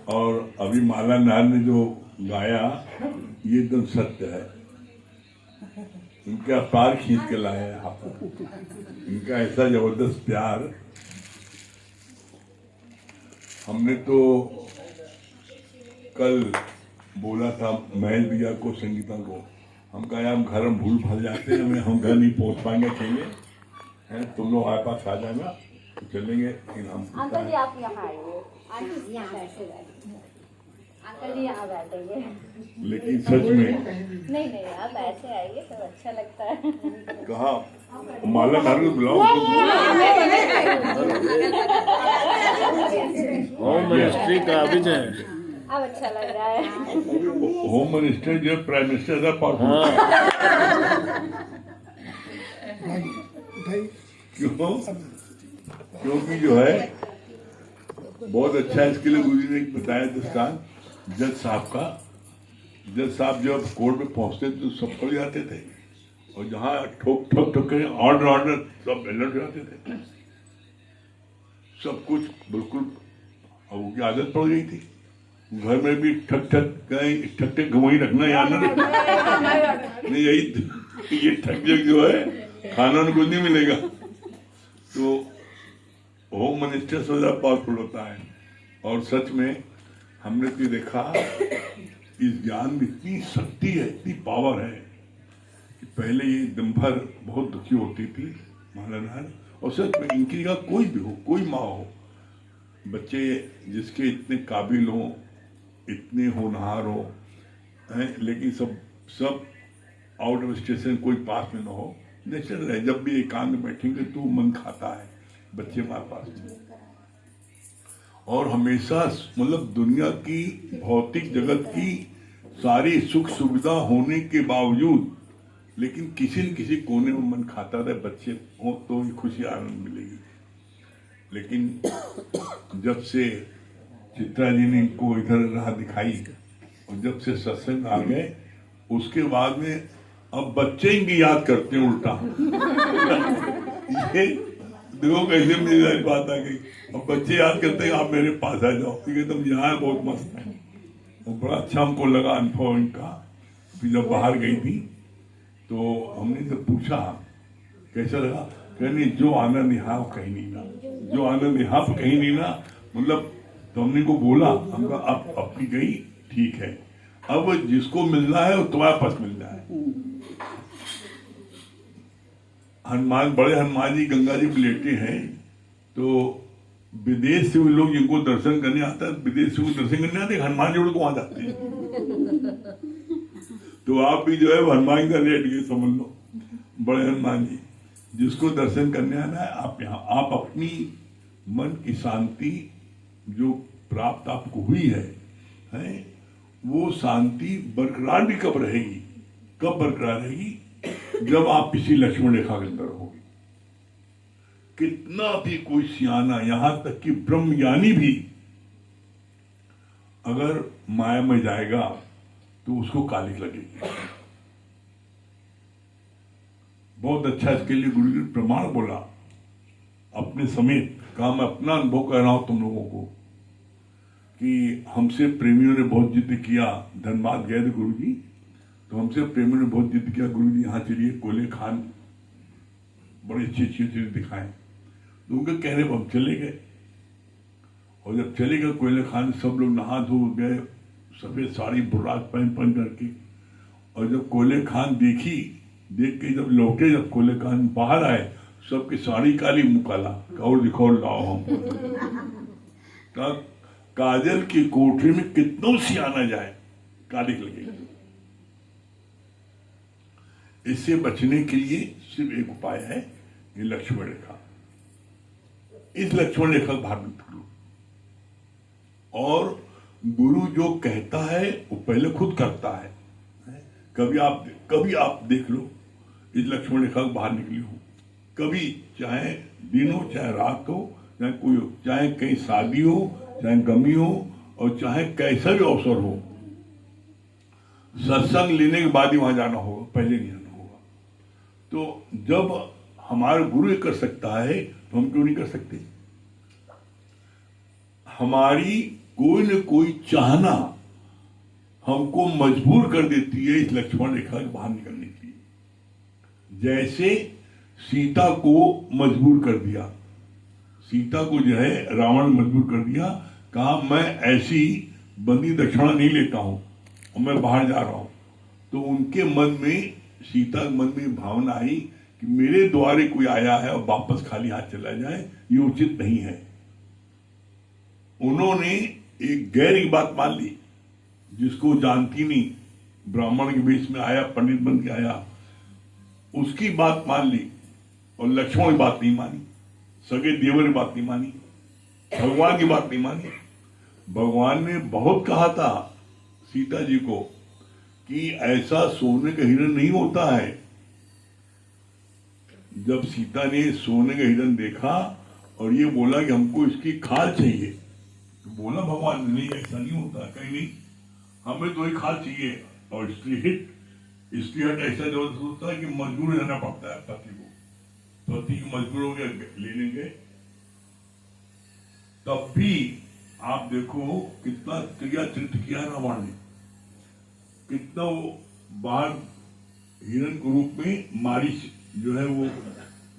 और अभी माला नार ने जो गाया ये एकदम सत्य है। इनका पार खींच के लाया है आप, इनका ऐसा जबरदस्त प्यार। हमने तो कल बोला था महल भैया को, संगीता को, हम कहा हम घर हम भूल भाल जाते हैं, हम घर नहीं पहुंच पाएंगे अकेले हैं, तुम लोग हमारे पास आ जाना तो चलेंगे। अंकल जी आप यहाँ आइए, आंटी यहाँ बैठे बैठे, अंकल जी यहाँ बैठेंगे। लेकिन सच में नहीं आप ऐसे आइए तो अच्छा लगता है। कहा माला नार को बुलाओ, होम मिनिस्ट्री का विजय, अब अच्छा लग रहा है। होम मिनिस्टर जो प्राइम मिनिस्टर था पावरफुल। क्यों? क्योंकि जो है बहुत अच्छा है। इसके लिए गुरु जी ने बताया दृष्टांत जज साहब का। जज साहब जब कोर्ट में पहुंचते तो सब पड़ जाते थे, और जहां ठोक ठोक ठोक के ऑर्डर सब अलर्ट हो जाते थे, सब कुछ बिल्कुल। अब उनकी आदत पड़ गई थी, घर में भी ठक ठक कहीं ठक ठक वही रखना याद ना नहीं, यही ये ठक जग जो है खाना उनको नहीं मिलेगा। तो होम मिनिस्टर से ज्यादा पावरफुल होता है। और सच में हमने तो देखा इस ज्ञान में इतनी शक्ति है, इतनी पावर है कि पहले ये दिन भर बहुत दुखी होती थी माला नार। और सच में इनकी जगह कोई भी हो, कोई माँ हो, बच्चे जिसके इतने काबिल हो, इतने होनहार हो हैं, लेकिन सब आउट ऑफ स्टेशन, कोई पास में ना हो, नेचुरल है। जब भी एकांत में बैठेंगे तो मन खाता है बच्चे हमारे पास। और हमेशा मतलब दुनिया की भौतिक जगत की सारी सुख सुविधा होने के बावजूद लेकिन किसी न किसी कोने में मन खाता रहे, बच्चे हो तो ही खुशी आनंद मिलेगी। लेकिन जब से चित्रा जी ने इनको इधर राह दिखाई और जब से सत्संग आ गए, उसके बाद में अब बच्चे इनकी याद करते हैं उल्टा। ये देखो कैसे मेरी बात आ गई। अब बच्चे याद करते हैं आप मेरे पास आ जाओ, ठीक है, तुम यहाँ बहुत मस्त है। और बड़ा अच्छा हमको लगा अनुभव इनका। फिर जब बाहर गई थी तो हमने जब पूछा कैसा लगा, कहने जो आनंद यहाँ कहीं नहीं ना, जो आनंद यहाँ कहीं नहीं ना। मतलब तो हमने को बोला, हमका अब अपनी गई ठीक है, अब जिसको मिलना है वो तुम्हारे पास मिल जाए। हनुमान, बड़े हनुमान जी गंगा जी में लेटे हैं, तो विदेश से भी लोग जिनको दर्शन करने आता है, विदेश से दर्शन करने आते, हनुमान जी को वहां जाते हैं। तो आप भी जो है हनुमान का लेट गए समझ लो, बड़े हनुमान जी। जिसको दर्शन करने आना है आप यहाँ, आप अपनी मन की शांति जो प्राप्त आपको हुई है वो शांति बरकरार भी कब रहेगी, कब बरकरार रहेगी, जब आप किसी लक्ष्मण रेखा के अंदर होगी। कितना भी कोई सियाना, यहां तक कि ब्रह्मज्ञानी भी अगर माया में जाएगा तो उसको कालिक लगेगी। बहुत अच्छा इसके लिए गुरु जी ने प्रमाण बोला अपने समेत। कहा मैं अपना अनुभव कर रहा हूं तुम लोगों को कि हमसे प्रेमियों ने बहुत जिद किया। धनबाद गए थे गुरु जी, तो हमसे प्रेमियों ने बहुत जिद किया, गुरु जी यहाँ चलिए, कोयले खान बड़ी अच्छी अच्छी चीज दिखाएं। तो उनके कहने पर हम चले गए। और जब चले गए कोयले खान, सब लोग नहा धो गए, सफेद साड़ी बुर्राक पहन करके। और जब कोयले खान देख के जब लौटे, जब कोयले खान बाहर आए, सबकी साड़ी काली, मुंह काला। और दिखो लाओ हम काजल की कोठरी में कितनों सियाना जाए, कालिक लगेगी। इससे बचने के लिए सिर्फ एक उपाय है, ये लक्ष्मण रेखा। इस लक्ष्मण रेखा को बाहर मत करो। और गुरु जो कहता है वो पहले खुद करता है। कभी आप देख लो, इस लक्ष्मण रेखा को बाहर निकली हो कभी, चाहे दिन हो चाहे रात हो, चाहे कोई हो, चाहे कहीं शादी हो, चाहे गमी हो, और चाहे कैसा भी अवसर हो, सत्संग लेने के बाद ही वहां जाना होगा, पहले नहीं जाना होगा। तो जब हमारा गुरु ये कर सकता है तो हम क्यों नहीं कर सकते। हमारी कोई न कोई चाहना हमको मजबूर कर देती है इस लक्ष्मण रेखा के बाहर निकलने के लिए। जैसे सीता को मजबूर कर दिया, सीता को जो है रावण मजबूर कर दिया, कहा मैं ऐसी बंदी दक्षिणा नहीं लेता हूं और मैं बाहर जा रहा हूं। तो उनके मन में, सीता के मन में भावना आई कि मेरे द्वारे कोई आया है और वापस खाली हाथ चला जाए, ये उचित नहीं है। उन्होंने एक गैर की बात मान ली, जिसको जानती नहीं, ब्राह्मण के वेश में आया, पंडित बन के आया, उसकी बात मान ली और लक्ष्मण की बात नहीं मानी, सगे देवर की बात नहीं मानी, भगवान की बात नहीं मानी। भगवान ने बहुत कहा था सीता जी को कि ऐसा सोने का हिरण नहीं होता है। जब सीता ने सोने का हिरण देखा और ये बोला कि हमको इसकी खाल चाहिए, तो बोला भगवान नहीं, ऐसा नहीं होता, कहीं नहीं, हमें तो एक खाल चाहिए। और स्त्री हट ऐसा जबरदस्त होता है कि मजबूर रहना पड़ता है पति को, पति मजबूर हो गया ले लेंगे। तब भी आप देखो कितना क्रिया चित्र किया रावण ने, कितना वो बाहर हिरण के रूप में मारिच जो है वो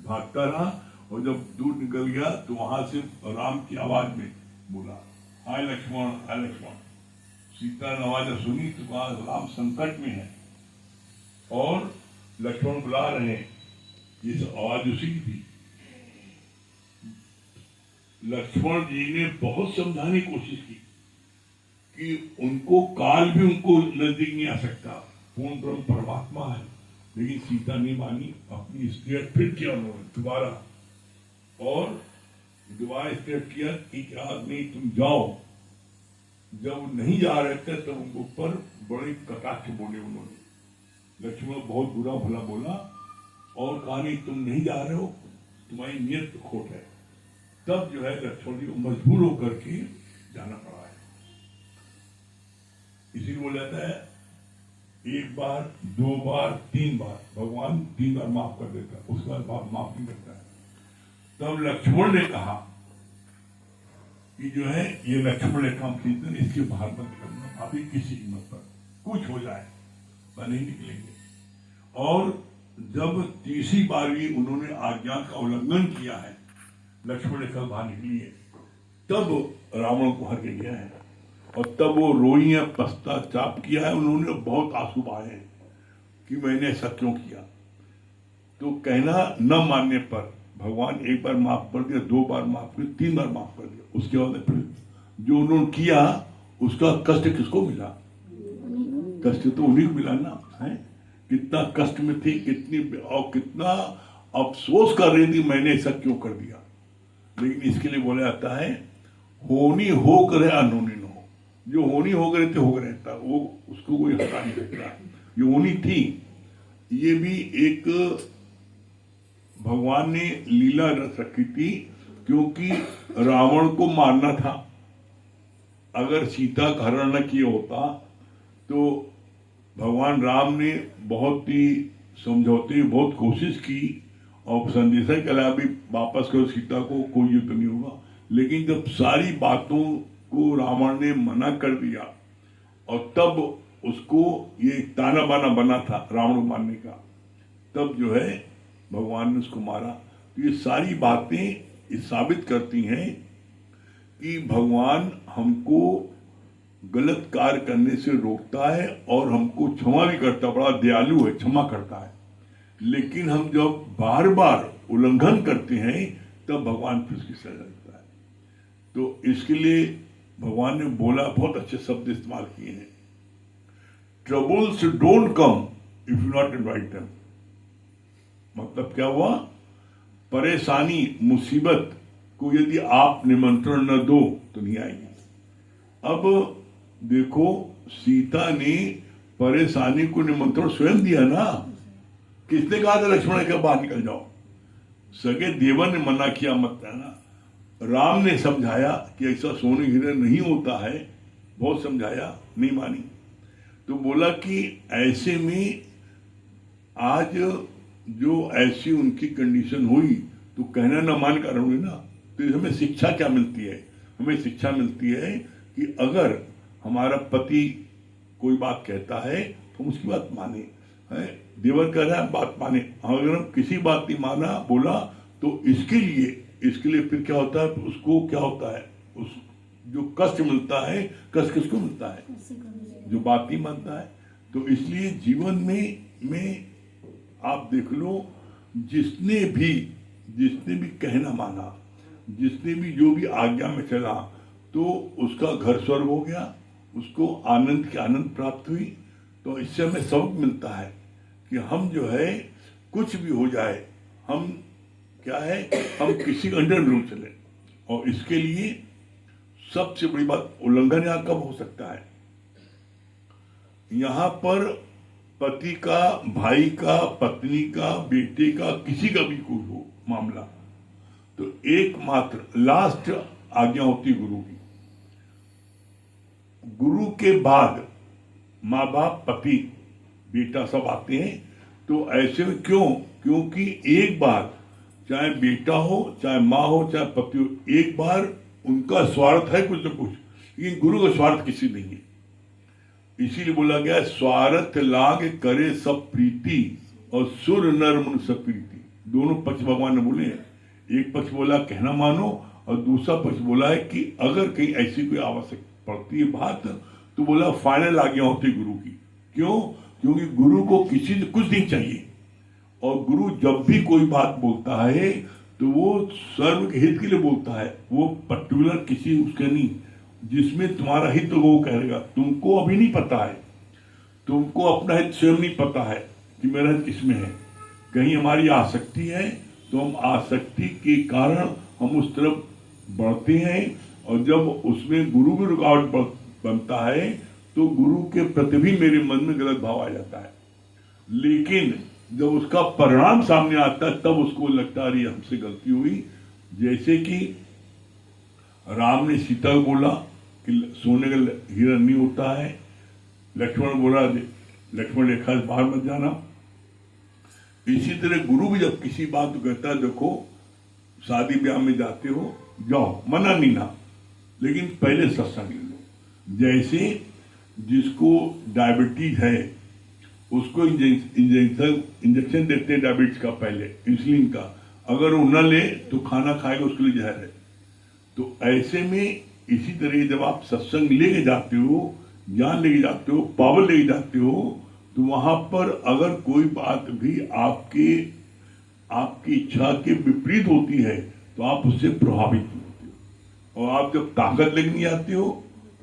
भागता रहा, और जब दूर निकल गया तो वहां से राम की आवाज में बोला, हाय लक्ष्मण, हाय लक्ष्मण। सीता ने आवाज सुनी तो कहा राम संकट में है और लक्ष्मण बुला रहे हैं, ये आवाज उसी की थी। लक्ष्मण जी ने बहुत समझाने की कोशिश की कि उनको काल भी उनको नजदीक नहीं आ सकता, पूर्ण ब्रह्म परमात्मा है, लेकिन सीता नहीं मानी, अपनी स्टेट फिर किया उन्होंने दोबारा, और दोबारा स्टेट किया कि आज नहीं तुम जाओ। जब नहीं जा रहे थे तब उनके ऊपर बड़े कटाक्ष बोले उन्होंने, लक्ष्मण बहुत बुरा भला बोला और कहा नहीं तुम नहीं जा रहे हो, तुम्हारी नियत खोट है। तब जो है लक्ष्मण जी को मजबूर होकर के जाना पड़ा है। इसीलिए बोला जाता है एक बार, दो बार, तीन बार, भगवान 3 बार माफ कर देता है, उसके बाद माफ नहीं करता है। तब लक्ष्मण ने कहा कि जो है ये लक्ष्मण रेखा हम खींचते हैं, इसके बाहर मत करना, अभी किसी कीमत पर कुछ हो जाए पर नहीं निकलेंगे। और जब तीसरी बार भी उन्होंने आज्ञा का उल्लंघन किया है, लक्ष्मण रेखा बाहर निकली है, तब रावण को हर के गया है और तब वो रोई है, पश्चाताप किया है, उन्होंने बहुत आंसू बहाए हैं कि मैंने ऐसा क्यों किया। तो कहना न मानने पर भगवान एक बार माफ कर दिया, 2 बार माफ कर दिया, 3 बार माफ कर दिया, उसके बाद फिर जो उन्होंने किया उसका कष्ट किसको मिला? कष्ट तो उन्हीं को मिला ना, है कितना कष्ट में थी, कितना अफसोस कर रही थी मैंने ऐसा क्यों कर दिया। लेकिन इसके लिए बोला जाता है होनी हो करे अनहोनी न हो, जो होनी हो गए थे हो गए रहता, वो उसको कोई हटा नहीं सकता। ये होनी थी, ये भी एक भगवान ने लीला रच रखी थी, क्योंकि रावण को मारना था। अगर सीता का हरण न किया होता तो भगवान राम ने बहुत ही समझौते, बहुत कोशिश की और संदेशा के अलावा भी वापस करो सीता को, कोई युद्ध नहीं होगा। लेकिन जब सारी बातों को रावण ने मना कर दिया और तब उसको ये ताना बाना बना था रावण को मारने का, तब जो है भगवान ने उसको मारा। तो ये सारी बातें ये साबित करती हैं कि भगवान हमको गलत कार्य करने से रोकता है और हमको क्षमा भी करता, बड़ा दयालु है, क्षमा करता है। लेकिन हम जब बार बार उल्लंघन करते हैं तब भगवान फिर उसकी सजा देता है। तो इसके लिए भगवान ने बोला, बहुत अच्छे शब्द इस्तेमाल किए हैं, troubles don't come if you not invite them. मतलब क्या हुआ? परेशानी, मुसीबत को यदि आप निमंत्रण न दो तो नहीं आएगी। अब देखो सीता ने परेशानी को निमंत्रण स्वयं दिया ना, किसने कहा था लक्ष्मण के बाहर निकल जाओ? सगे देवर ने मना किया मत रहना। राम ने समझाया कि ऐसा सोने हीरे नहीं होता है, बहुत समझाया, नहीं मानी। तो बोला कि ऐसे में आज जो ऐसी उनकी कंडीशन हुई तो कहना न मान कर होंगे ना। तो हमें शिक्षा क्या मिलती है? हमें शिक्षा मिलती है कि अगर हमारा पति कोई बात कहता है तो हम उसकी बात माने, है देवर कह रहा है बात माने। अगर हम किसी बात नहीं माना बोला तो इसके लिए फिर क्या होता है, उसको क्या होता है, उस जो कष्ट मिलता है, कष्ट किसको मिलता है, जो बात नहीं मानता है। तो इसलिए जीवन में आप देख लो, जिसने भी कहना माना, जिसने भी जो भी आज्ञा में चला, तो उसका घर स्वर्ग हो गया, उसको आनंद की आनंद प्राप्त हुई। तो इससे हमें सबक मिलता है कि हम जो है कुछ भी हो जाए, हम क्या है, हम किसी अंडर रूल चले। और इसके लिए सबसे बड़ी बात, उल्लंघन यहाँ कब हो सकता है, यहाँ पर पति का, भाई का, पत्नी का, बेटे का, किसी का भी कोई हो मामला, तो एकमात्र लास्ट आज्ञा होती गुरु की। गुरु के बाद माँ बाप, पति, बेटा सब आते हैं। तो ऐसे में क्योंकि एक बार चाहे बेटा हो, चाहे माँ हो, चाहे पति हो, एक बार उनका स्वार्थ है कुछ न कुछ, लेकिन गुरु का स्वार्थ किसी नहीं है। इसीलिए बोला गया स्वार्थ लाग करे सब प्रीति और सुर नर मुन सब प्रीति। दोनों पक्ष भगवान ने बोले हैं। एक पक्ष बोला कहना मानो, और दूसरा पक्ष बोला है कि अगर कहीं ऐसी कोई आवश्यकता पड़ती है बात, तो बोला फाइनल आज्ञा होती गुरु की। क्योंकि गुरु को किसी से कुछ नहीं चाहिए, और गुरु जब भी कोई बात बोलता है तो वो सर्व के हित के लिए बोलता है, वो पर्टिकुलर किसी उसके नहीं, जिसमें तुम्हारा हित वो कहेगा। तुमको अभी नहीं पता है, तुमको अपना हित स्वयं नहीं पता है कि मेरा हित किसमें है। कहीं हमारी आसक्ति है तो हम आसक्ति के कारण हम उस तरफ बढ़ते हैं, और जब उसमें गुरु भी रुकावट बनता है तो गुरु के प्रति भी मेरे मन में गलत भाव आ जाता है। लेकिन जब उसका परिणाम सामने आता है तब उसको लगता है हमसे गलती हुई। जैसे कि राम ने सीता को बोला कि सोने का हीरा नहीं होता है, लक्ष्मण बोला लक्ष्मण रेखा से बाहर मत जाना। इसी तरह गुरु भी जब किसी बात को कहता है, देखो शादी ब्याह में जाते हो जाओ, मना नहीं ना, लेकिन पहले सत्संग ले लो। जैसे जिसको डायबिटीज है उसको इंजेक्शन देते हैं डायबिटीज का, पहले इंसुलिन का, अगर वो न ले तो खाना खाएगा उसके लिए जहर है। तो ऐसे में इसी तरह जब आप सत्संग लेके जाते हो, ज्ञान लेके जाते हो, पावर लेके जाते हो, तो वहां पर अगर कोई बात भी आपकी इच्छा के विपरीत होती है तो आप उससे प्रभावित होते हो। और आप जब ताकत लेके नहीं आते हो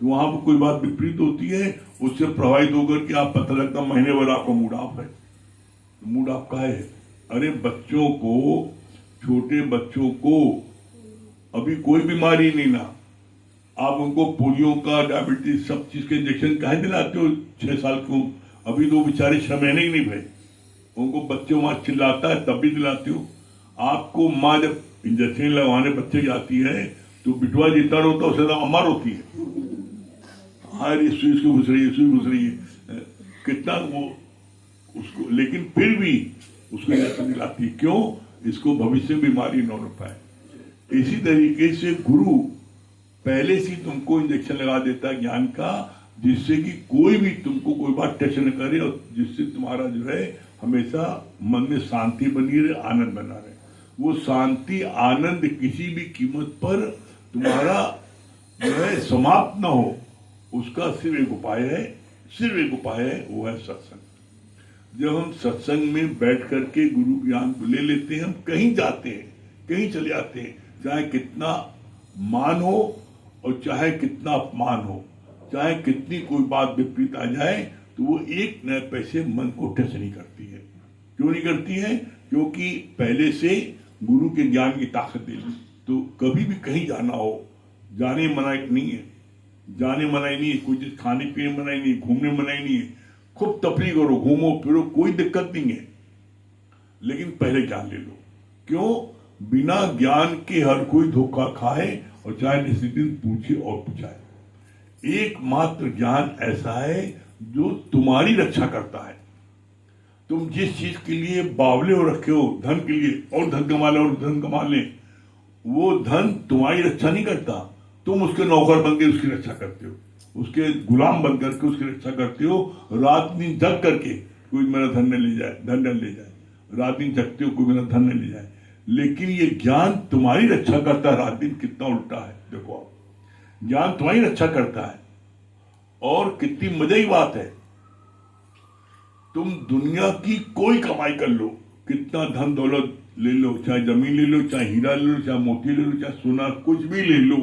तो वहां पर कोई बात विपरीत होती है, उससे प्रभावित होकर के आप पता लगता महीने भर आपका मूड ऑफ है। तो मूड ऑफ का है, अरे बच्चों को, छोटे बच्चों को अभी कोई बीमारी नहीं ना, आप उनको पोलियो का, डायबिटीज, सब चीज के इंजेक्शन काहे दिलाते हो 6 साल को? अभी तो बेचारे 6 महीने ही नहीं भरे, उनको बच्चे वहां चिल्लाता है तब भी दिलाते हो। आपको माँ जब इंजेक्शन लगवाने बच्चे जाती है तो बिटवा जीता रोता उससे ज्यादा अमर होती है, हर सुई उसको घुस रही है, सुई घुस रही है, कितना वो उसको, लेकिन फिर भी उसको इंजेक्शन दिलाती है। क्यों? इसको भविष्य में बीमारी न हो पाए। इसी तरीके से गुरु पहले से तुमको इंजेक्शन लगा देता है ज्ञान का, जिससे कि कोई भी तुमको कोई बात टच न करे, और जिससे तुम्हारा जो है हमेशा मन में शांति बनी रहे, आनंद बना रहे। वो शांति आनंद किसी भी कीमत पर तुम्हारा जो है समाप्त ना हो, उसका सिर्फ एक उपाय है, वो है सत्संग। जब हम सत्संग में बैठ करके गुरु ज्ञान को ले लेते हैं, हम कहीं जाते हैं, कहीं चले जाते हैं, चाहे कितना मान हो और चाहे कितना अपमान हो, चाहे कितनी कोई बात विपरीत आ जाए, तो वो एक नए पैसे मन को टच नहीं करती है। क्यों नहीं करती है? क्योंकि पहले से गुरु के ज्ञान की ताकत दे ली। तो कभी भी कहीं जाना हो, जाने मनाई नहीं है, कोई चीज खाने पीने मनाई नहीं, घूमने मनाई नहीं है, खूब तफरी करो, घूमो फिरो, कोई दिक्कत नहीं है, लेकिन पहले ज्ञान ले लो। क्यों? बिना ज्ञान के हर कोई धोखा खाए, और चाहे निश्चित पूछे और पूछाए। एकमात्र ज्ञान ऐसा है जो तुम्हारी रक्षा करता है। तुम जिस चीज के लिए बावले हो रखे हो, धन के लिए, और धन कमा ले और धन कमा ले, वो धन तुम्हारी रक्षा नहीं करता, तुम उसके नौकर बन के उसकी रक्षा करते हो, उसके गुलाम बन करके उसकी रक्षा करते हो। रात दिन जग करके कोई मेरा धन न ले जाए, धन न ले जाए, रात दिन जगते हो कोई मेरा धन न ले जाए। लेकिन ये ज्ञान तुम्हारी रक्षा करता है। रात दिन कितना उल्टा है देखो आप, ज्ञान तुम्हारी रक्षा करता है। और कितनी मजे की बात है, तुम दुनिया की कोई कमाई कर लो, कितना धन दौलत ले लो, चाहे जमीन ले लो, चाहे हीरा ले लो, चाहे मोती ले लो, चाहे सोना, कुछ भी ले लो,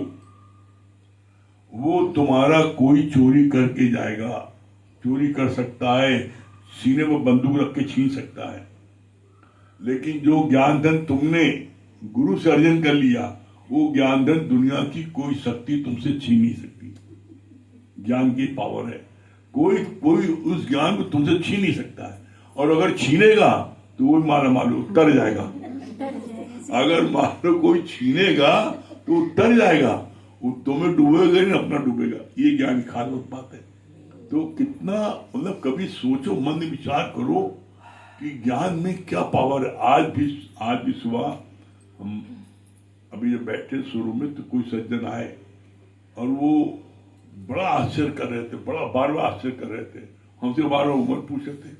वो तुम्हारा कोई चोरी करके जाएगा। चोरी कर सकता है, सीने में बंदूक रख के छीन सकता है। लेकिन जो ज्ञान धन तुमने गुरु से अर्जन कर लिया, वो ज्ञान धन दुनिया की कोई शक्ति तुमसे छीन नहीं सकती। ज्ञान की पावर है, कोई उस ज्ञान को तुमसे छीन नहीं सकता है। और अगर छीनेगा तो वो माला मालो उतर जाएगा। अगर मान लो कोई छीनेगा तो उतर जाएगा, वो तुम्हें डूबेगा नहीं, अपना डूबेगा। ये ज्ञान की खास बात है। तो कितना मतलब कभी सोचो, मन में विचार करो कि ज्ञान में क्या पावर है। आज भी सुबह हम अभी जब बैठे शुरू में, तो कोई सज्जन आए और वो बड़ा आश्चर्य कर रहे थे, बड़ा बार बार आश्चर्य कर रहे थे, हमसे बार बार उम्र पूछ रहे थे।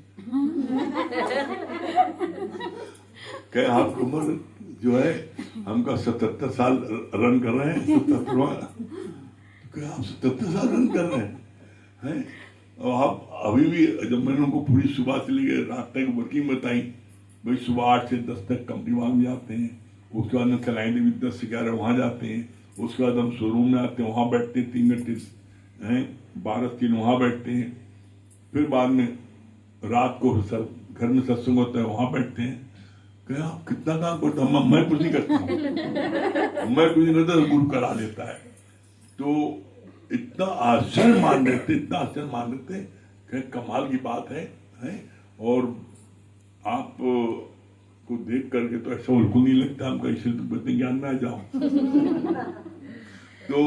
क्या आपकी उम्र जो है, हमका 77 साल रन कर रहे हैं, 77वां। क्या आप 77 साल रन कर रहे हैं? और आप अभी भी, जब मैंने उनको पूरी सुबह से लेकर रात तक वर्किंग बताई, भाई सुबह 8 से 10 तक कंपनी वहाँ जाते हैं, उसके बाद में कलाई देवी 10 से 11 वहाँ जाते हैं, उसके बाद हम शोरूम में आते हैं, वहाँ बैठते हैं 3 घंटे हैं, 12-3 वहाँ बैठते हैं। फिर बाद में रात को घर में सत्संग होता है, वहाँ बैठते हैं। क्या आप कितना काम करते हो? मैं कुछ नहीं करता हूँ, मैं कुछ नहीं करता, गुरु करा देता है। तो इतना आश्चर्य मान लेते, इतना आश्चर्य मान लेते, कमाल की बात है। और आप को देख करके तो ऐसा बिल्कुल नहीं लगता हम कैसे इतने ज्ञान में आ जाओ। तो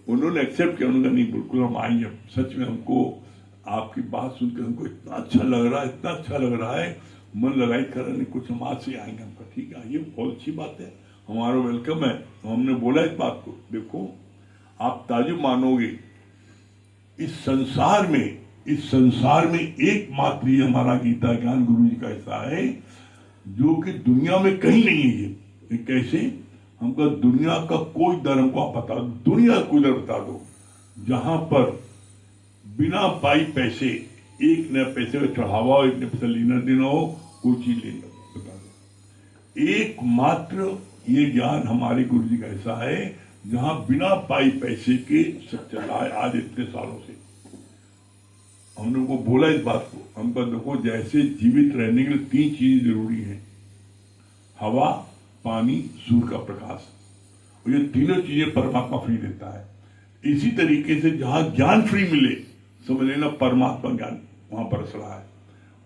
उन्होंने एक्सेप्ट किया, उन्होंने नहीं बिल्कुल हम आएंगे। सच में हमको आपकी बात सुनकर हमको इतना अच्छा लग रहा है, इतना अच्छा लग रहा है, मन लगाई कर रहे, कुछ हम आज से आएंगे। हमका ठीक है, ये बहुत अच्छी बात है, हमारा वेलकम है। तो हमने बोला इस बात को, देखो आप ताजुब मानोगे, इस संसार में एकमात्र ये हमारा गीता ज्ञान गुरु जी का ऐसा है जो कि दुनिया में कहीं नहीं है। ये कैसे? हमका दुनिया का कोई धर्म को आप बता दो, दुनिया कोई धर्म बता दो जहां पर बिना पाई पैसे, एक न पैसे का चढ़ावा हो, एक न पैसा लेना देना हो, कोई चीज लेना, बता दो। एकमात्र ये ज्ञान हमारे गुरु जी का ऐसा है जहां बिना पाई पैसे के सब चला है आज इतने सालों से। हमने उनको बोला इस बात को, हमको देखो जैसे जीवित रहने के लिए 3 चीजें जरूरी हैं, हवा, पानी, सूर्य का प्रकाश। और ये तीनों चीजें परमात्मा फ्री देता है। इसी तरीके से जहां ज्ञान फ्री मिले, समझ लेना परमात्मा ज्ञान वहां बरस रहा है।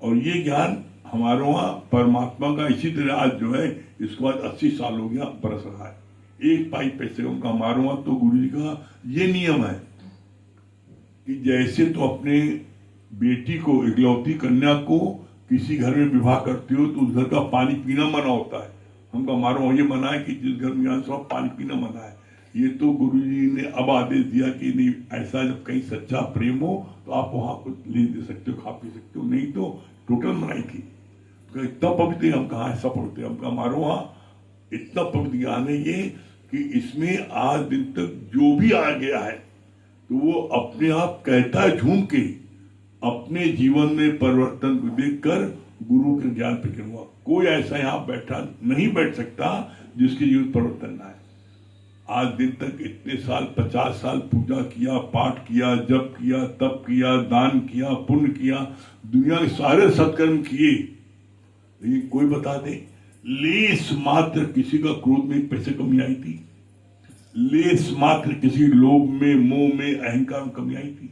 और ये ज्ञान हमारे वहां परमात्मा का इसी तरह आज जो है, इसके बाद 80 साल हो गया बरस रहा है, एक पाई पैसे उनका। हमारे वहां तो गुरु जी का ये नियम है कि जैसे तो अपने बेटी को, इकलौती कन्या को किसी घर में विवाह करते हो तो उस घर का पानी पीना मना होता है। हमका हमारा ये मना है कि जिस घर में ज्ञान स्वरूप पानी पीना मना है। ये तो गुरु जी ने अब आदेश दिया कि नहीं, ऐसा जब कहीं सच्चा प्रेम हो तो आप वहां कुछ ले दे सकते हो, खा पी सकते हो, नहीं तो टोटल मनाई थी। तो इतना पवित्र हम कहाँ ऐसा पढ़ते, हमका हमारे वहाँ इतना पवित्र ज्ञान है ये कि इसमें आज दिन तक जो भी आ गया है तो वो अपने आप कहता है झूम के, अपने जीवन में परिवर्तन को देखकर गुरु के ज्ञान पे हुआ। कोई ऐसा यहाँ बैठा नहीं बैठ सकता जिसके जीवन परिवर्तन ना है। आज दिन तक इतने साल, 50 साल पूजा किया, पाठ किया, जप किया, तप किया, दान किया, पुण्य किया, दुनिया के सारे सत्कर्म किए, लेकिन कोई बता दे लेस मात्र किसी का क्रोध में पैसे कमी आई थी? लेस मात्र किसी लोभ में, मोह में, अहंकार में कमी आई थी?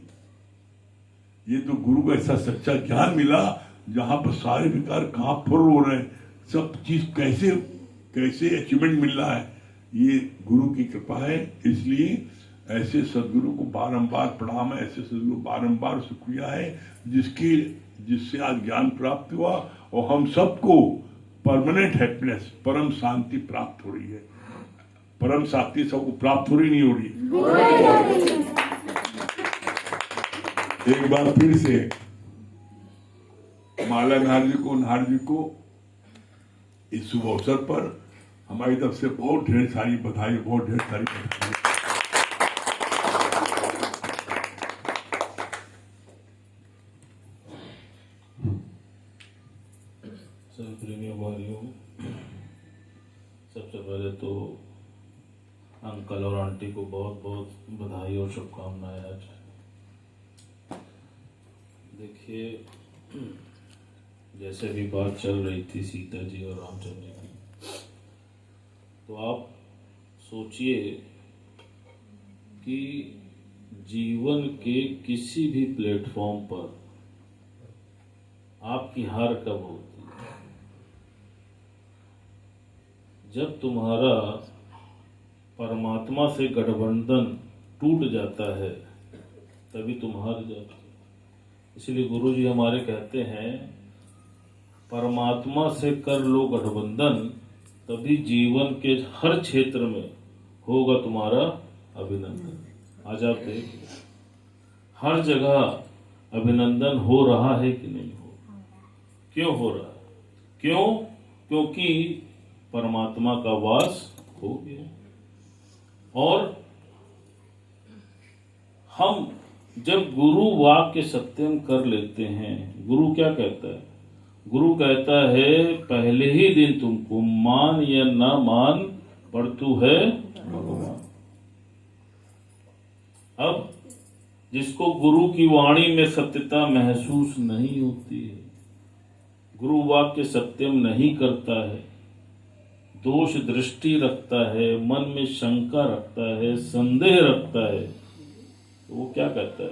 ये तो गुरु का ऐसा सच्चा ज्ञान मिला जहां पर सारे विकार कहां फुर हो रहे हैं, सब चीज कैसे अचीवमेंट मिल रहा है, ये गुरु की कृपा है। इसलिए ऐसे सदगुरु को बारंबार प्रणाम है, ऐसे सदगुरु बारंबार शुक्रिया है जिससे आज ज्ञान प्राप्त हुआ और हम सबको परमानेंट हैप्पीनेस, परम शांति प्राप्त हो रही है। परम शांति सबको प्राप्त हो रही नहीं हो रही? एक बार फिर से माला नार जी को इस शुभ अवसर पर हमारी तरफ से बहुत ढेर सारी बधाई, बहुत ढेर सारी बधाई। सभी प्रेमियों भाइयों, सबसे पहले तो अंकल और आंटी को बहुत बहुत बधाई और शुभकामनाएं। आज देखिए, जैसे भी बात चल रही थी सीता जी और रामचंद्र जी की, तो आप सोचिए कि जीवन के किसी भी प्लेटफॉर्म पर आपकी हार कब होती है? जब तुम्हारा परमात्मा से गठबंधन टूट जाता है, तभी तुम हार जाते हो। इसलिए गुरु जी हमारे कहते हैं, परमात्मा से कर लो गठबंधन, तभी जीवन के हर क्षेत्र में होगा तुम्हारा अभिनंदन। आज आप देखिए, हर जगह अभिनंदन हो रहा है कि नहीं हो? क्यों हो रहा है? क्यों? क्योंकि परमात्मा का वास हो गया। और हम जब गुरु वाक्य सत्यम कर लेते हैं, गुरु क्या कहता है? गुरु कहता है, पहले ही दिन तुमको मान या ना मान, पर तू है भगवान। अब जिसको गुरु की वाणी में सत्यता महसूस नहीं होती है, गुरु वाक्य सत्यम नहीं करता है, दोष दृष्टि रखता है, मन में शंका रखता है, संदेह रखता है, तो वो क्या कहता है?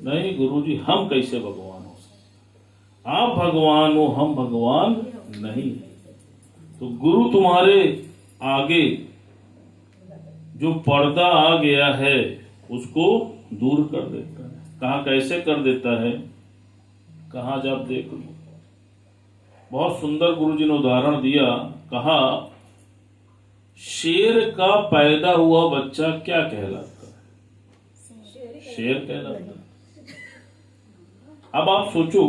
नहीं गुरुजी, हम कैसे भगवान हो सकते? आप भगवान हो, हम भगवान नहीं। तो गुरु तुम्हारे आगे जो पर्दा आ गया है उसको दूर कर देता है। कहाँ कैसे कर देता है? कहाँ जब देख लो, बहुत सुंदर गुरुजी ने उदाहरण दिया। कहा, शेर का पैदा हुआ बच्चा क्या कहलाता है? शेर कहलाता है। अब आप सोचो,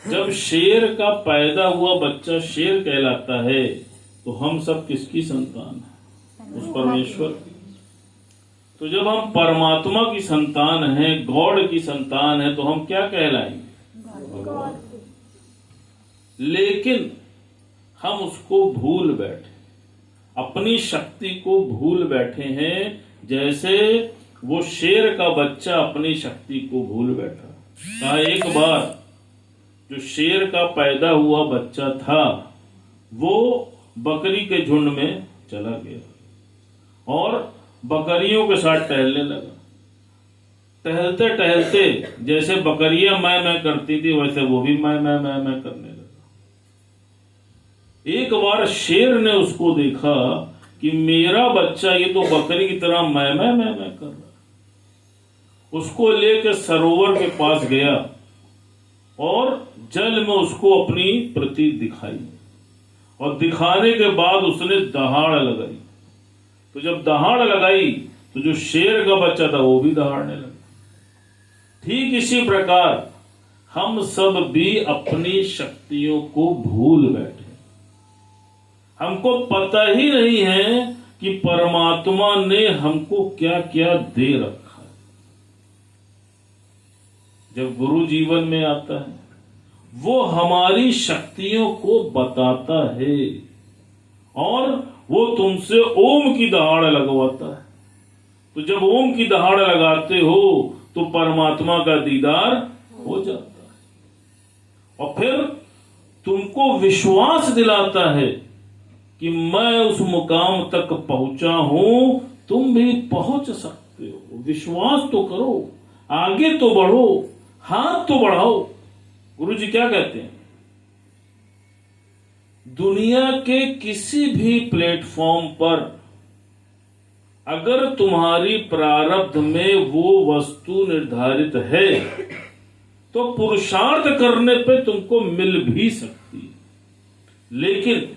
जब शेर का पैदा हुआ बच्चा शेर कहलाता है, तो हम सब किसकी संतान है? उस परमेश्वर की। तो जब हम परमात्मा की संतान हैं, गॉड की संतान है, तो हम क्या कहलाएंगे? भगवान। लेकिन हम उसको भूल बैठे, अपनी शक्ति को भूल बैठे हैं, जैसे वो शेर का बच्चा अपनी शक्ति को भूल बैठा। कहा, एक बार जो शेर का पैदा हुआ बच्चा था, वो बकरी के झुंड में चला गया और बकरियों के साथ टहलने लगा। टहलते टहलते जैसे बकरियां मैं करती थी, वैसे वो भी मैं करने लगा। एक बार शेर ने उसको देखा कि मेरा बच्चा ये तो बकरी की तरह मैं कर रहा। उसको लेकर सरोवर के पास गया और जल में उसको अपनी प्रति दिखाई, और दिखाने के बाद उसने दहाड़ लगाई। तो जब दहाड़ लगाई तो जो शेर का बच्चा था वो भी दहाड़ने लगा। ठीक इसी प्रकार हम सब भी अपनी शक्तियों को भूल बैठे। हमको पता ही नहीं है कि परमात्मा ने हमको क्या क्या दे रखा है। जब गुरु जीवन में आता है, वो हमारी शक्तियों को बताता है और वो तुमसे ओम की दहाड़ लगवाता है। तो जब ओम की दहाड़ लगाते हो तो परमात्मा का दीदार हो जाता है और फिर तुमको विश्वास दिलाता है कि मैं उस मुकाम तक पहुंचा हूं, तुम भी पहुंच सकते हो। विश्वास तो करो, आगे तो बढ़ो, हाथ तो बढ़ाओ। गुरु जी क्या कहते हैं? दुनिया के किसी भी प्लेटफॉर्म पर अगर तुम्हारी प्रारब्ध में वो वस्तु निर्धारित है, तो पुरुषार्थ करने पे तुमको मिल भी सकती है। लेकिन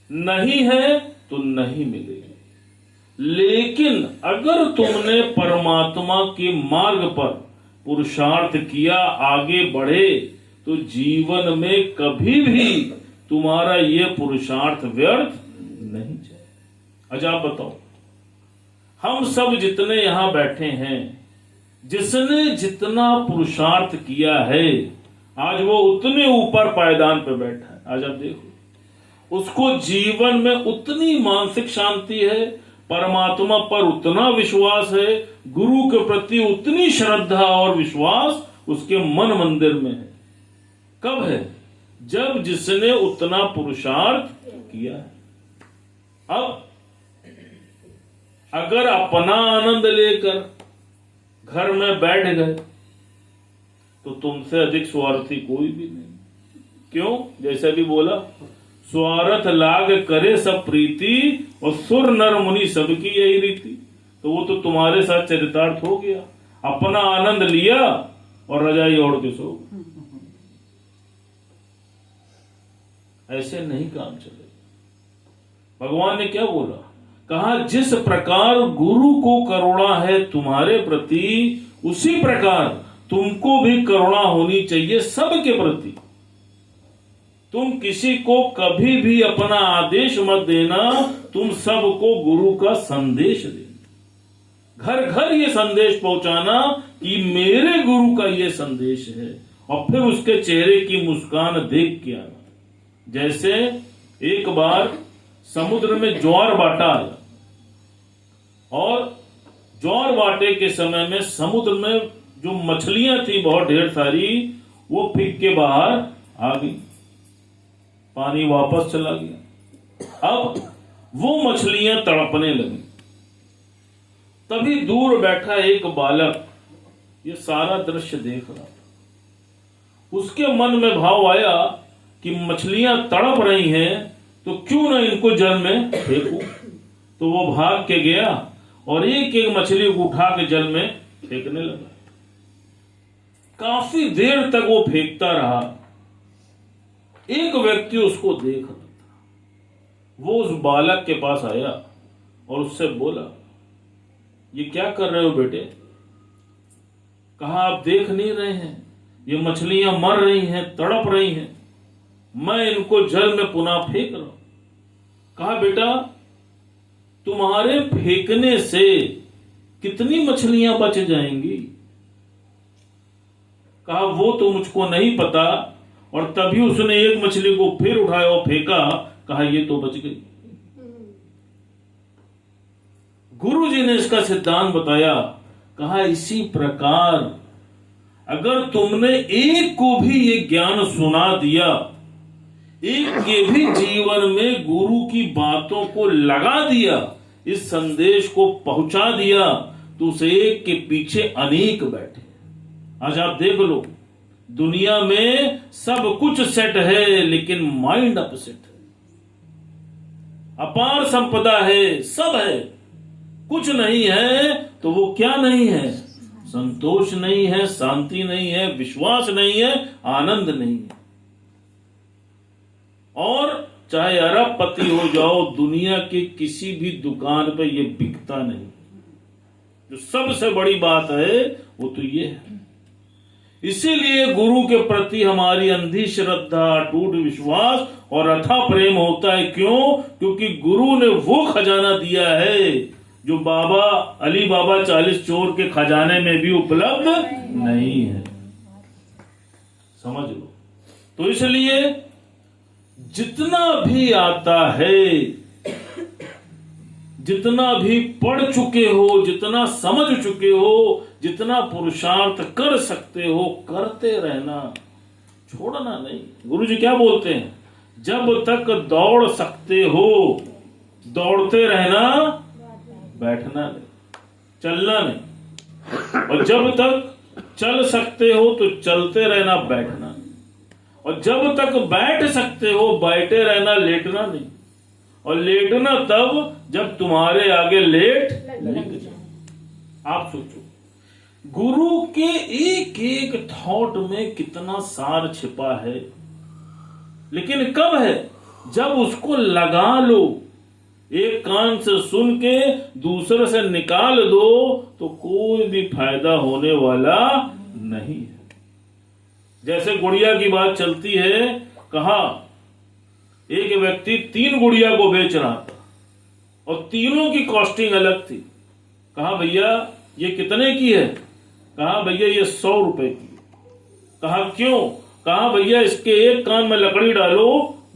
नहीं है तो नहीं मिलेगी। लेकिन अगर तुमने परमात्मा के मार्ग पर पुरुषार्थ किया, आगे बढ़े, तो जीवन में कभी भी तुम्हारा ये पुरुषार्थ व्यर्थ नहीं जाए। अच्छा आप बताओ, हम सब जितने यहां बैठे हैं, जिसने जितना पुरुषार्थ किया है, आज वो उतने ऊपर पायदान पे बैठा है। आज आप देखो, उसको जीवन में उतनी मानसिक शांति है, परमात्मा पर उतना विश्वास है, गुरु के प्रति उतनी श्रद्धा और विश्वास उसके मन मंदिर में है। कब है? जब जिसने उतना पुरुषार्थ किया है। अब अगर अपना आनंद लेकर घर में बैठ गए तो तुमसे अधिक स्वार्थी कोई भी नहीं। क्यों? जैसा भी बोला, स्वार्थ लाग करे सब प्रीति, और सुर नर मुनि सबकी यही रीति। तो वो तो तुम्हारे साथ चरितार्थ हो गया, अपना आनंद लिया और रजाई ओढ़ के सो। ऐसे नहीं काम चलेगा। भगवान ने क्या बोला? कहा जिस प्रकार गुरु को करुणा है तुम्हारे प्रति, उसी प्रकार तुमको भी करुणा होनी चाहिए सबके प्रति। तुम किसी को कभी भी अपना आदेश मत देना, तुम सबको गुरु का संदेश देना। घर घर ये संदेश पहुंचाना कि मेरे गुरु का ये संदेश है, और फिर उसके चेहरे की मुस्कान देख के आना। जैसे एक बार समुद्र में ज्वार भाटा आया, और ज्वार भाटे के समय में समुद्र में जो मछलियां थी बहुत ढेर सारी, वो फिक के बाहर आ गई, पानी वापस चला गया। अब वो मछलियां तड़पने लगी। तभी दूर बैठा एक बालक ये सारा दृश्य देख रहा था। उसके मन में भाव आया कि मछलियां तड़प रही हैं, तो क्यों ना इनको जल में फेंकूं। तो वो भाग के गया और एक एक मछली को उठा के जल में फेंकने लगा। काफी देर तक वो फेंकता रहा। एक व्यक्ति उसको देख रहा था। वो उस बालक के पास आया और उससे बोला, ये क्या कर रहे हो बेटे? कहा आप देख नहीं रहे हैं, ये मछलियां मर रही हैं, तड़प रही हैं, मैं इनको जल में पुनः फेंक रहा हूं। कहा बेटा, तुम्हारे फेंकने से कितनी मछलियां बच जाएंगी? कहा वो तो मुझको नहीं पता। और तभी उसने एक मछली को फिर उठाया और फेंका। कहा ये तो बच गई। गुरु जी ने इसका सिद्धांत बताया। कहा इसी प्रकार अगर तुमने एक को भी ये ज्ञान सुना दिया, एक के भी जीवन में गुरु की बातों को लगा दिया, इस संदेश को पहुंचा दिया, तो उस एक के पीछे अनेक बैठे। आज आप देख लो, दुनिया में सब कुछ सेट है, लेकिन माइंड अपसेट है। अपार संपदा है, सब है, कुछ नहीं है तो वो क्या नहीं है? संतोष नहीं है, शांति नहीं है, विश्वास नहीं है, आनंद नहीं है। और चाहे अरबपति हो जाओ, दुनिया की किसी भी दुकान पे ये बिकता नहीं। जो सबसे बड़ी बात है वो तो ये है। इसीलिए गुरु के प्रति हमारी अंधी श्रद्धा, अटूट विश्वास और अथाह प्रेम होता है। क्यों? क्योंकि गुरु ने वो खजाना दिया है जो बाबा अली बाबा 40 चोर के खजाने में भी उपलब्ध नहीं है। समझ लो। तो इसलिए जितना भी आता है, जितना भी पढ़ चुके हो, जितना समझ चुके हो, जितना पुरुषार्थ कर सकते हो, करते रहना, छोड़ना नहीं। गुरु जी क्या बोलते हैं? जब तक दौड़ सकते हो दौड़ते रहना, बैठना नहीं, चलना नहीं। और जब तक चल सकते हो तो चलते रहना, बैठना नहीं। और जब तक बैठ सकते हो बैठे रहना, लेटना नहीं। और लेटना तब जब तुम्हारे आगे लेट जाए। आप सोचो, गुरु के एक एक थॉट में कितना सार छिपा है। लेकिन कब है? जब उसको लगा लो, एक कान से सुन के दूसरे से निकाल दो तो कोई भी फायदा होने वाला नहीं है। जैसे गुड़िया की बात चलती है, कहा एक व्यक्ति 3 गुड़िया को बेच रहा था और तीनों की कॉस्टिंग अलग थी। कहा भैया ये कितने की है? कहा भैया ये 100 रुपए की। कहा क्यों? कहा भैया इसके एक कान में लकड़ी डालो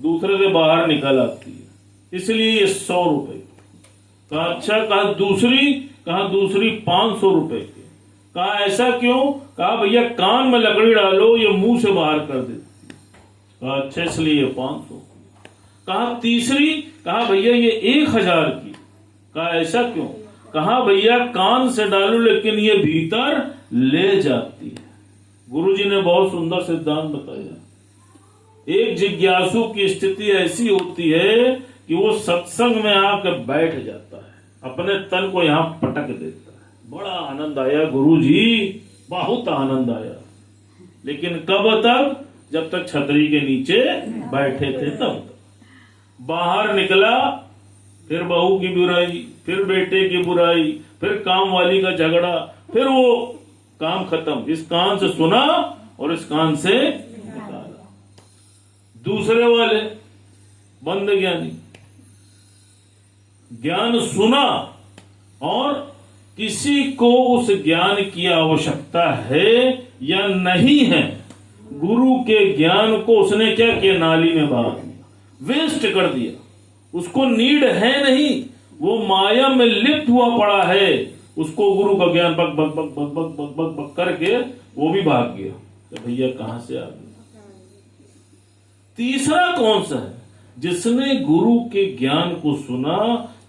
दूसरे से बाहर निकल आती है, इसलिए ये 100 रुपए की। कहा अच्छा। कहा दूसरी? कहा दूसरी 500 रुपए की। कहा ऐसा क्यों? कहा भैया कान में लकड़ी डालो ये मुंह से बाहर कर देती। कहा अच्छा इसलिए ये 500। कहा तीसरी? कहा भैया ये 1000 की। कहा ऐसा क्यों? कहा भैया कान से डालो लेकिन ये भीतर ले जाती है। गुरुजी ने बहुत सुंदर सिद्धांत बताया। एक जिज्ञासु की स्थिति ऐसी होती है कि वो सत्संग में आकर बैठ जाता है, अपने तन को यहां पटक देता है। बड़ा आनंद आया गुरुजी, बहुत आनंद आया। लेकिन कब तक? जब तक छतरी के नीचे बैठे थे तब तक। बाहर निकला, फिर बहू की बुराई, फिर बेटे की बुराई, फिर काम वाली का झगड़ा, फिर वो काम खत्म। इस कान से सुना और इस कान से निकाला। दूसरे वाले बंद ज्ञानी, ज्ञान सुना और किसी को उस ज्ञान की आवश्यकता है या नहीं है, गुरु के ज्ञान को उसने क्या किया? नाली में बहा दिया, वेस्ट कर दिया। उसको नीड है नहीं, वो माया में लिप्त हुआ पड़ा है। उसको गुरु का ज्ञान बक बक बक बक बक बक बक बक करके वो भी भाग गया। तो भैया कहां से आ गया? तीसरा कौन सा है? जिसने गुरु के ज्ञान को सुना,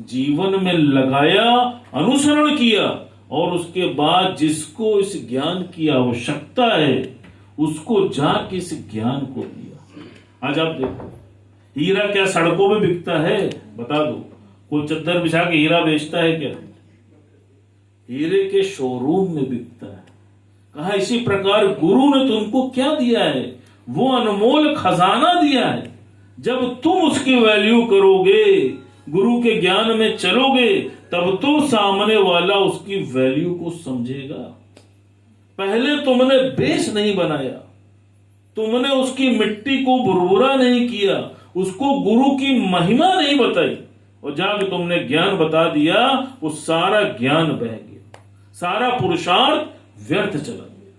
जीवन में लगाया, अनुसरण किया और उसके बाद जिसको इस ज्ञान की आवश्यकता है उसको जाके इस ज्ञान को दिया। आज आप देखो, हीरा क्या सड़कों में बिकता है? बता दो, कोई चद्दर बिछा के हीरा बेचता है क्या? हीरे के शोरूम में बिकता है। कहा इसी प्रकार गुरु ने तुमको क्या दिया है? वो अनमोल खजाना दिया है। जब तुम उसकी वैल्यू करोगे, गुरु के ज्ञान में चलोगे, तब तो सामने वाला उसकी वैल्यू को समझेगा। पहले तुमने बेस नहीं बनाया, तुमने उसकी मिट्टी को भुरभुरा नहीं किया, उसको गुरु की महिमा नहीं बताई और जाके तुमने ज्ञान बता दिया, वो सारा ज्ञान बह गया, सारा पुरुषार्थ व्यर्थ चला गया।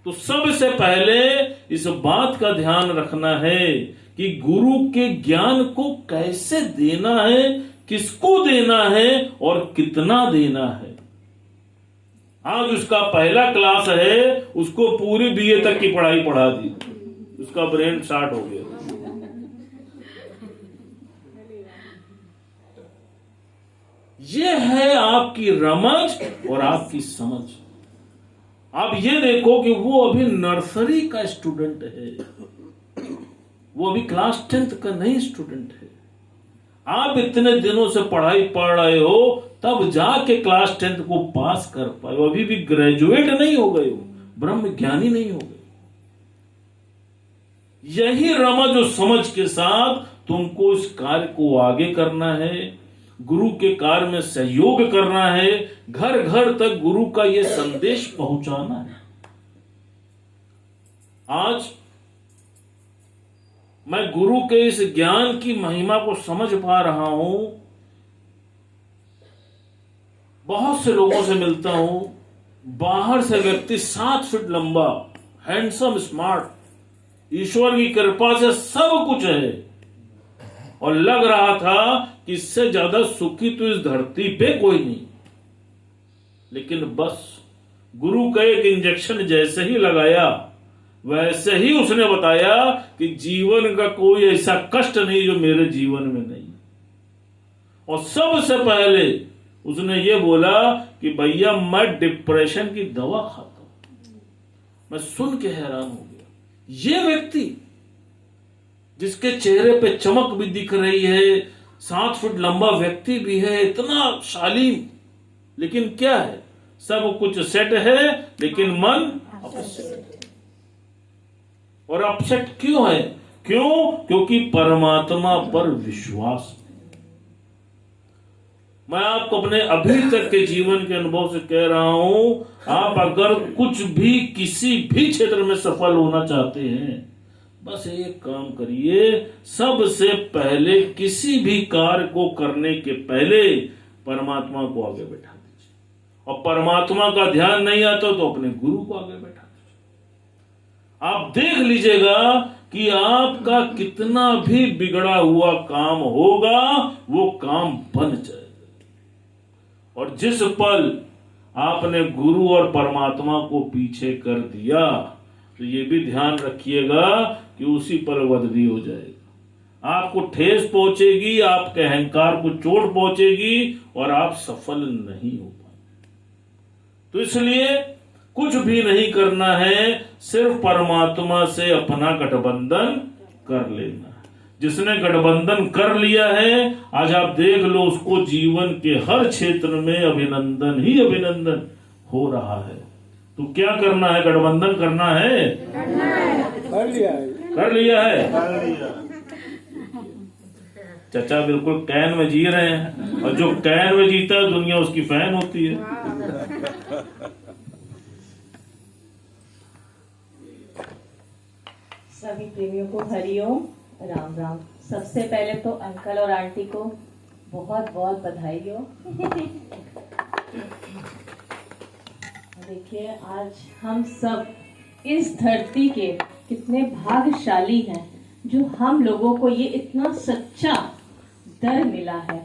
तो सबसे पहले इस बात का ध्यान रखना है कि गुरु के ज्ञान को कैसे देना है, किसको देना है और कितना देना है। आज उसका पहला क्लास है, उसको पूरी बीए तक की पढ़ाई पढ़ा दी, उसका ब्रेन स्टार्ट हो गया। ये है आपकी रमज और आपकी समझ। आप ये देखो कि वो अभी नर्सरी का स्टूडेंट है, वो अभी क्लास 10th का नहीं स्टूडेंट है। आप इतने दिनों से पढ़ाई पढ़ रहे हो, तब जाके क्लास 10th को पास कर पाए, अभी भी ग्रेजुएट नहीं हो गए हो, ब्रह्म ज्ञानी नहीं हो गए। यही रमज और समझ के साथ तुमको इस कार्य को आगे करना है, गुरु के कार्य में सहयोग करना है, घर घर तक गुरु का यह संदेश पहुंचाना है। आज मैं गुरु के इस ज्ञान की महिमा को समझ पा रहा हूं। बहुत से लोगों से मिलता हूं, बाहर से व्यक्ति 7 फीट लंबा, हैंडसम, स्मार्ट, ईश्वर की कृपा से सब कुछ है और लग रहा था कि इससे ज्यादा सुखी तो इस धरती पे कोई नहीं। लेकिन बस गुरु का एक इंजेक्शन जैसे ही लगाया, वैसे ही उसने बताया कि जीवन का कोई ऐसा कष्ट नहीं जो मेरे जीवन में नहीं। और सबसे पहले उसने ये बोला कि भैया मैं डिप्रेशन की दवा खाता हूं। मैं सुन के हैरान हो गया। ये व्यक्ति जिसके चेहरे पे चमक भी दिख रही है, 7 फुट लंबा व्यक्ति भी है, इतना शालीन, लेकिन क्या है, सब कुछ सेट है लेकिन मन अपसेट है। और अपसेट क्यों है? क्यों? क्योंकि परमात्मा पर विश्वास नहीं। मैं आपको अपने अभी तक के जीवन के अनुभव से कह रहा हूं, आप अगर कुछ भी किसी भी क्षेत्र में सफल होना चाहते हैं, बस एक काम करिए, सबसे पहले किसी भी कार्य को करने के पहले परमात्मा को आगे बैठा दीजिए, और परमात्मा का ध्यान नहीं आता तो अपने गुरु को आगे बैठा दीजिए। आप देख लीजिएगा कि आपका कितना भी बिगड़ा हुआ काम होगा वो काम बन जाएगा। और जिस पल आपने गुरु और परमात्मा को पीछे कर दिया तो ये भी ध्यान रखिएगा कि उसी पल बदली हो जाएगा, आपको ठेस पहुंचेगी, आपके अहंकार को चोट पहुंचेगी और आप सफल नहीं हो पाएंगे। तो इसलिए कुछ भी नहीं करना है, सिर्फ परमात्मा से अपना गठबंधन कर लेना है। जिसने गठबंधन कर लिया है, आज आप देख लो उसको जीवन के हर क्षेत्र में अभिनंदन ही अभिनंदन हो रहा है। तो क्या करना है? गठबंधन करना है, कर लिया है, कर लिया है। चाचा बिल्कुल कैन में जी रहे हैं, और जो कैन में जीता है दुनिया उसकी फैन होती है। सभी प्रेमियों को हरिओम, राम राम। सबसे पहले तो अंकल और आंटी को बहुत बहुत बधाई हो। देखिए आज हम सब इस धरती के कितने भाग्यशाली हैं जो हम लोगों को ये इतना सच्चा दर मिला है।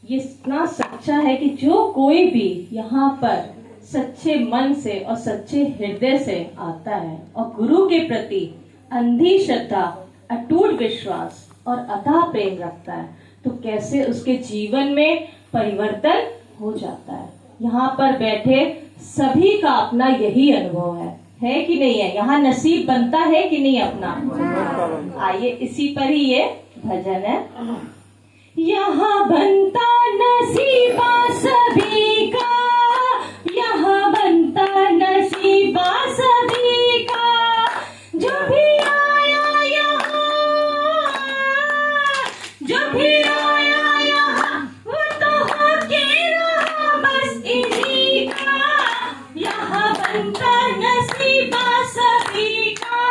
ये इतना सच्चा है कि जो कोई भी यहाँ पर सच्चे मन से और सच्चे हृदय से आता है और गुरु के प्रति अंधी श्रद्धा, अटूट विश्वास और अथाह प्रेम रखता है, तो कैसे उसके जीवन में परिवर्तन हो जाता है। यहाँ पर बैठे सभी का अपना यही अनुभव है कि नहीं है? यहाँ नसीब बनता है कि नहीं अपना? आइए इसी पर ही ये भजन है। यहाँ बनता नसीबा सभी का, यहाँ बनता नसीबा सभी का, जो भी आया यहाँ, जो भी आया यहाँ, वो तो होके रहा बस इन्हीं का। यहाँ बनता नसीबा सभी का,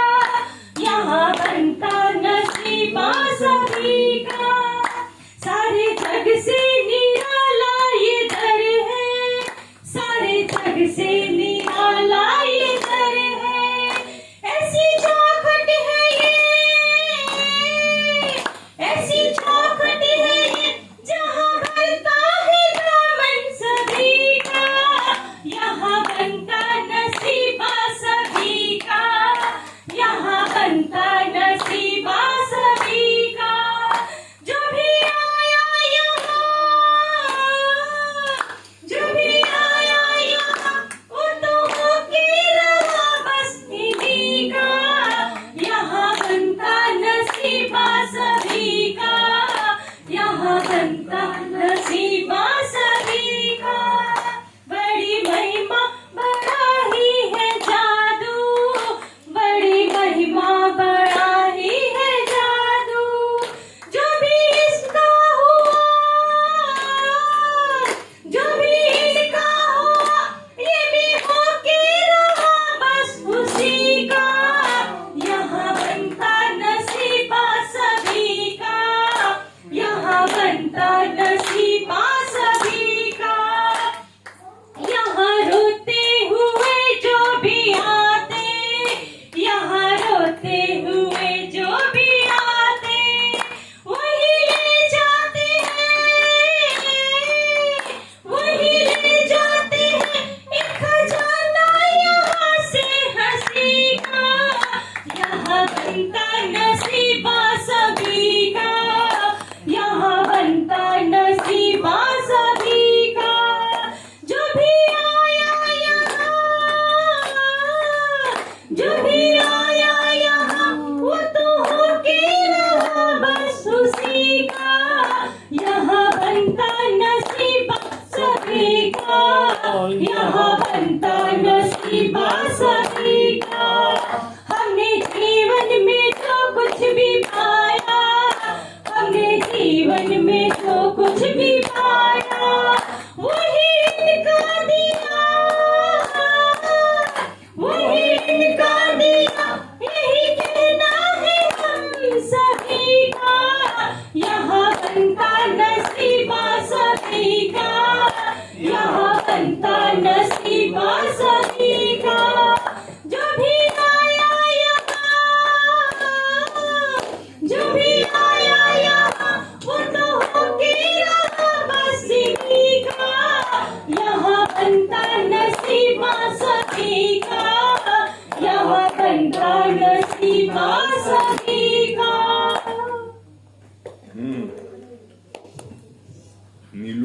यहाँ बनता नसीबा सभी का। सारे जग से या